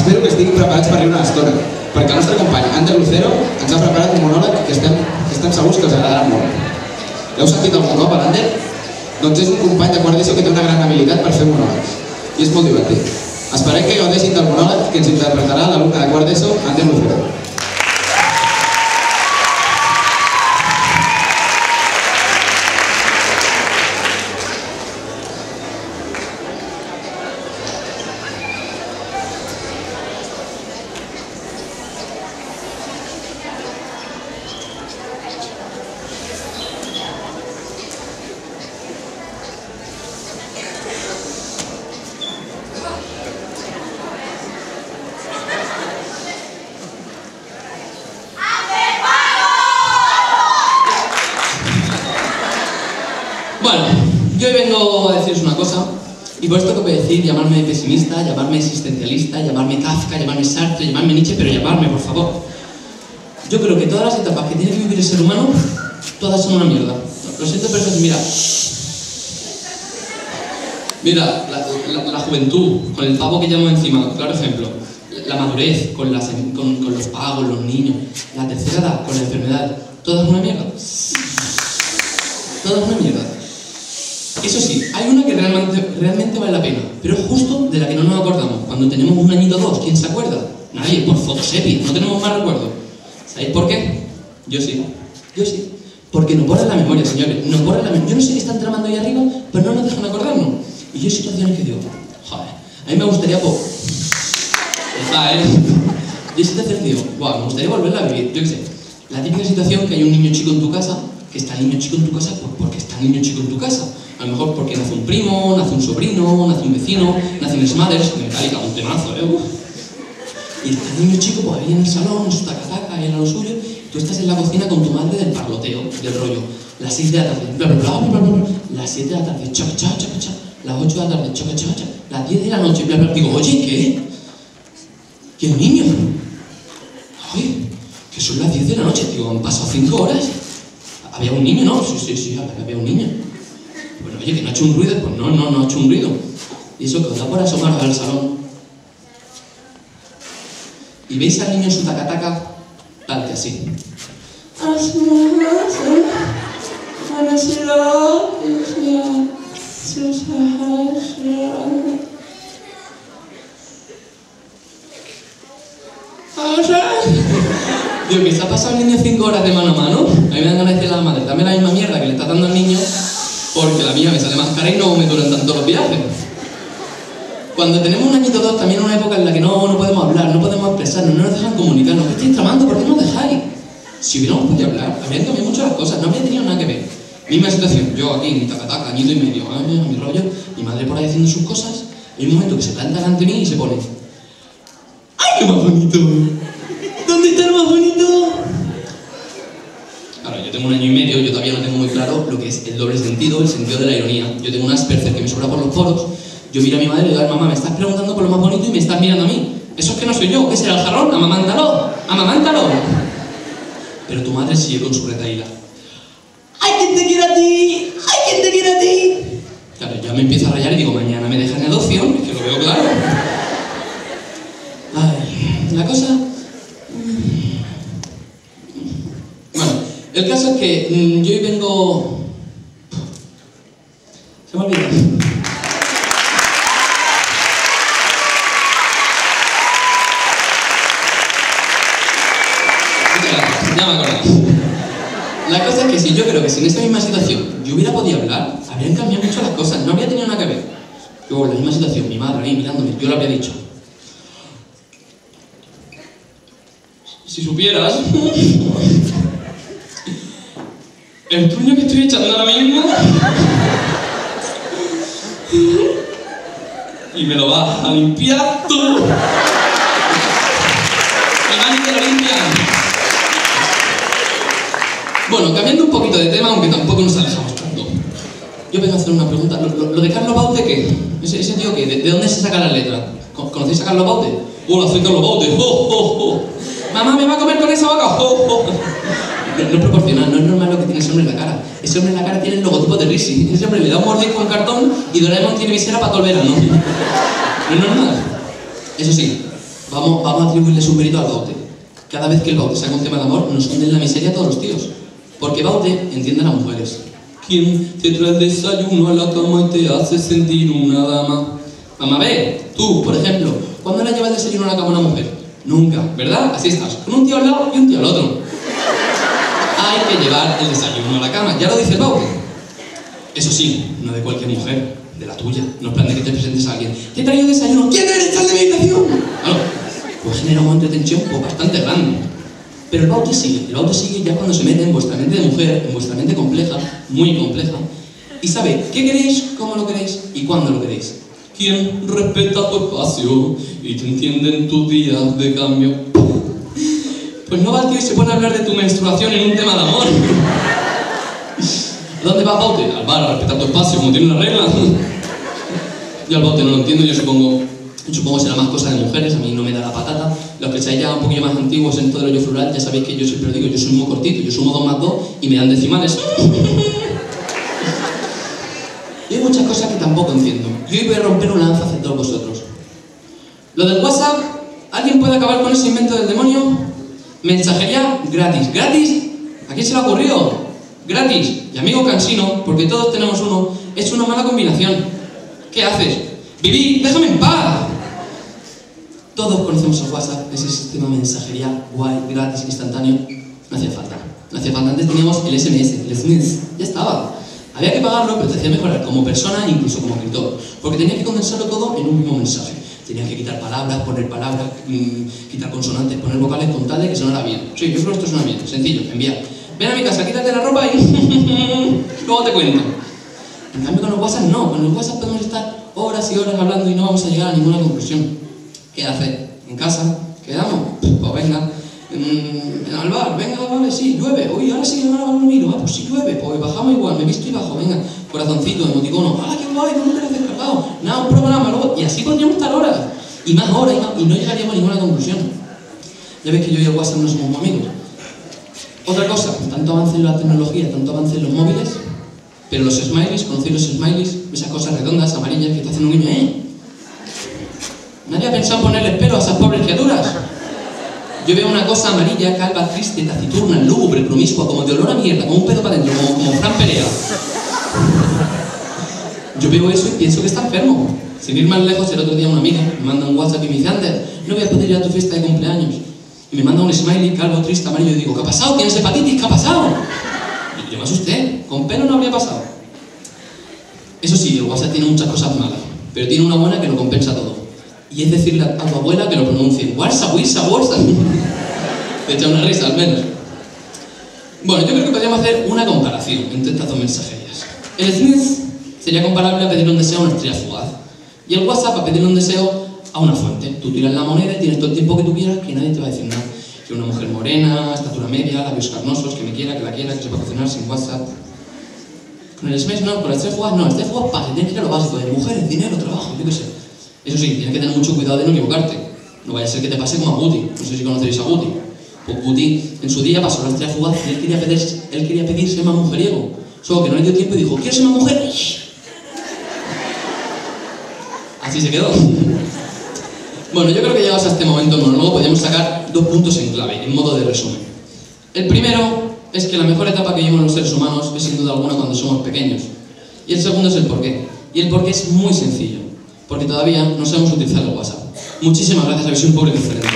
espero que estiguin preparats per riure una estona, perquè el nostre company Ander Lucero ens ha preparat un monòleg que estem segurs que us agradarà molt. Heu sentit algun cop a l'Ander? Doncs és un company de quart d'ESO que té una gran habilitat per fer monòlegs, i és molt divertit. Esperem que gaudeixin del monòleg que ens interpretarà l'alumne de quart d'ESO, Ander Lucero. Bueno, yo hoy vengo a deciros una cosa, y por esto que voy a decir, llamarme pesimista, llamarme existencialista, llamarme Kafka, llamarme Sartre, llamarme Nietzsche, pero llamarme, por favor. Yo creo que todas las etapas que tiene que vivir el ser humano, todas son una mierda. Lo siento, pero es mira. Mira, la juventud, con el pavo que llamo encima, claro ejemplo. La madurez, con los pagos, los niños. La tercera edad, con la enfermedad. Todas una mierda. Todas una mierda. Eso sí, hay una que realmente vale la pena, pero es justo de la que no nos acordamos. Cuando tenemos un añito o dos, ¿quién se acuerda? Nadie, por fotosepia, no tenemos más recuerdos. ¿Sabéis por qué? Yo sí. Porque nos borran la memoria, señores. Nos borran la memoria. Yo no sé qué están tramando ahí arriba, pero no nos dejan acordarnos. Y yo hay situaciones que digo, joder, a mí me gustaría poco. Yo hay situaciones que digo, wow, me gustaría volverla a vivir. Yo qué sé, la típica situación que hay un niño chico en tu casa, que está el niño chico en tu casa porque está el niño chico en tu casa. A lo mejor porque nace un primo, nace un sobrino, nace un vecino, nace un Smathers, que Metallica, un temazo, Y está el niño chico pues ahí en el salón, en su taca-taca, y en lo suyo, y tú estás en la cocina con tu madre del parloteo, del rollo. Las 6 de la tarde, bla bla bla bla bla bla, las 7 de la tarde, chaca chaca chaca chaca, las 8 de la tarde, chaca chaca chaca, las 10 de la noche, bla bla. Digo, oye, ¿qué? ¿Y el niño? Ay, que son las 10 de la noche, digo, han pasado 5 horas. ¿Había un niño? No, sí, había un niño. Bueno, oye, que no ha hecho un ruido, pues no ha hecho un ruido. Y eso que os da por asomaros al salón. Y veis al niño en su taca-taca, tal que así. Digo, que se ha pasado el niño 5 horas de mano a mano. A mí me dan ganas de decirle a la madre, dame la misma mierda que le estás dando al niño, porque la mía me sale más cara y no me duran tanto los viajes. Cuando tenemos un añito o dos, también es una época en la que no podemos hablar, no podemos expresarnos, no nos dejan comunicarnos. ¿Qué estáis tramando? ¿Por qué no nos dejáis? Si hubiéramos podido hablar, habrían cambiado mucho las cosas, no habría tenido nada que ver. Misma situación, yo aquí, mi taca-taca, añito y medio, a mi rollo, mi madre por ahí haciendo sus cosas, hay un momento que se planta delante de mí y se pone, ¡ay, qué más bonito! ¿Dónde está lo más bonito? Claro, yo tengo un año y medio, yo todavía no tengo muy claro lo que es el doble sentido, el sentido de la ironía. Yo tengo un Asperger que me sobra por los poros. Yo miro a mi madre y le digo, mamá, me estás preguntando por lo más bonito y me estás mirando a mí. Eso es que no soy yo, ¿qué será el jarrón? ¡Amamántalo! ¡Amamántalo! Pero tu madre sigue con su retaíla. ¡Ay, quién te quiere a ti! ¡Ay, quién te quiere a ti! Claro, ya me empiezo a rayar y digo, mañana me dejan en adopción, es que lo veo claro. Ay, la cosa... Bueno, el caso es que yo hoy vengo... Se me ha olvidado. Ya me acordé. La cosa es que si yo creo que si en esta misma situación yo hubiera podido hablar, habrían cambiado mucho las cosas, no habría tenido nada que ver. Luego, en la misma situación, mi madre ahí mirándome, yo le habría dicho, si supieras el truño que estoy echando ahora mismo y me lo vas a limpiar tú. Y nadie te lo limpia. Bueno, cambiando un poquito de tema, aunque tampoco nos alejamos tanto. Yo vengo a hacer una pregunta. ¿Lo de Carlos Baute qué? ¿Ese tío qué? ¿De dónde se saca la letra? ¿Conocéis a Carlos Baute? Hola, soy Carlos Baute. Mamá, ¿me va a comer con esa boca? No es proporcional, no es normal lo que tiene ese hombre en la cara. Ese hombre en la cara tiene el logotipo de Risi. Ese hombre le da un mordisco en cartón y Doraemon tiene visera para todo el verano. No es normal. Eso sí, Vamos a atribuirles un mérito al Baute. Cada vez que el Baute saca un tema de amor, nos hunden la miseria a todos los tíos. Porque Baute entiende a las mujeres. ¿Quién te trae el desayuno a la cama y te hace sentir una dama? Mamá, ve, tú, por ejemplo, ¿cuándo le llevas el desayuno a la cama a una mujer? Nunca, ¿verdad? Así estás, con un tío al lado y un tío al otro. Hay que llevar el desayuno a la cama, ya lo dice el Baute. Eso sí, no de cualquier mujer, de la tuya. No es plan de que te presentes a alguien. ¿Te he traído desayuno? ¿Quién eres? ¡Sal de mi habitación! Claro, pues genera un momento de tensión pues, bastante grande. Pero el Baute sigue ya cuando se mete en vuestra mente de mujer, en vuestra mente compleja, muy compleja, y sabe qué queréis, cómo lo queréis y cuándo lo queréis. ¿Quién respeta tu espacio y te entiende en tus días de cambio? Pues no va el tío y se pone a hablar de tu menstruación en un tema de amor. ¿A dónde va Baute? Al bar, a respetar tu espacio, como tiene una regla. Yo al Baute no lo entiendo, yo supongo que será más cosa de mujeres, a mí no me da la patata. Los que seáis ya un poquillo más antiguos en todo el rollo floral, ya sabéis que yo siempre digo, yo soy muy cortito, yo sumo 2 más 2 y me dan decimales. Y hay muchas cosas que tampoco entiendo. Y hoy voy a romper una lanza hacia todos vosotros. Lo del WhatsApp, ¿alguien puede acabar con ese invento del demonio? Mensajería gratis. ¿Gratis? ¿A quién se le ha ocurrido? Gratis. Y amigo cansino, porque todos tenemos uno, es una mala combinación. ¿Qué haces? ¡Viví! ¡Déjame en paz! Todos conocemos el WhatsApp, ese sistema de mensajería guay, gratis, instantáneo. No hacía falta. No hacía falta. Antes teníamos el SMS, el SMS. Ya estaba. Había que pagarlo, pero te hacía mejorar como persona e incluso como escritor. Porque tenías que condensarlo todo en un mismo mensaje. Tenías que quitar palabras, poner palabras, quitar consonantes, poner vocales con tal de que sonara bien. Sí, yo creo que esto suena bien. Sencillo, enviar. Ven a mi casa, quítate la ropa y luego te cuento. En cambio con los WhatsApp no. Con los WhatsApp podemos estar horas y horas hablando y no vamos a llegar a ninguna conclusión. ¿Qué hacer? ¿En casa? ¿Quedamos? Pues venga. Al bar, venga, vale, sí, llueve. Uy, ahora sí, ahora lo miro. Ah, pues sí llueve. Pues bajamos igual, me visto y bajo, venga. Corazoncito, emoticono. ¡Ah, qué guay! ¿Dónde te lo has descargado? Nada, un programa, luego. Y así podríamos estar horas. Y más horas, y no llegaríamos a ninguna conclusión. Ya ves que yo y el WhatsApp no somos amigos. Otra cosa, tanto avance en la tecnología, tanto avance en los móviles, pero los smileys, ¿conocéis los smileys? Esas cosas redondas, amarillas que te hacen un guiño, Nadie ha pensado en ponerles pelo a esas pobres criaturas. Yo veo una cosa amarilla, calva, triste, taciturna, lúgubre, promiscua, como de olor a mierda, como un pedo para adentro, como Fran Perea. Yo veo eso y pienso que está enfermo. Sin ir más lejos, el otro día una amiga me manda un WhatsApp y me dice: Ander, no voy a poder ir a tu fiesta de cumpleaños. Y me manda un smiley, calvo, triste, amarillo, y digo: ¿qué ha pasado? ¿Tienes hepatitis? ¿Qué ha pasado? Y yo me asusté, con pelo no habría pasado. Eso sí, el WhatsApp tiene muchas cosas malas, pero tiene una buena que lo compensa todo. Y es decirle a tu abuela que lo pronuncie. WhatsApp, WhatsApp, WhatsApp. Te echa una risa al menos. Bueno, yo creo que podríamos hacer una comparación entre estas dos mensajerías. El SMS sería comparable a pedirle un deseo a una estrella fugaz. Y el WhatsApp a pedirle un deseo a una fuente. Tú tiras la moneda y tienes todo el tiempo que tú quieras, que nadie te va a decir nada. Que una mujer morena, estatura media, labios carnosos, que me quiera, que la quiera, que sepa cocinar sin WhatsApp. Con el SMS no, con la estrella fugaz no. La estrella fugaz pasa, tienes que ir a lo básico de mujeres, dinero, trabajo, yo qué sé. Eso sí, tienes que tener mucho cuidado de no equivocarte. No vaya a ser que te pase como a Guti. No sé si conoceréis a Guti. Pues Guti en su día pasó la estrella fugaz y él quería pedir ser más mujeriego. Solo que no le dio tiempo y dijo: ¿quieres ser más mujer? Así se quedó. Bueno, yo creo que llegados a este momento monólogo podríamos sacar 2 puntos en clave, en modo de resumen. El primero es que la mejor etapa que vivimos los seres humanos es sin duda alguna cuando somos pequeños. Y el segundo es el porqué. Y el porqué es muy sencillo. Porque todavía no sabemos utilizar el WhatsApp. Muchísimas gracias, habéis sido un público excelente.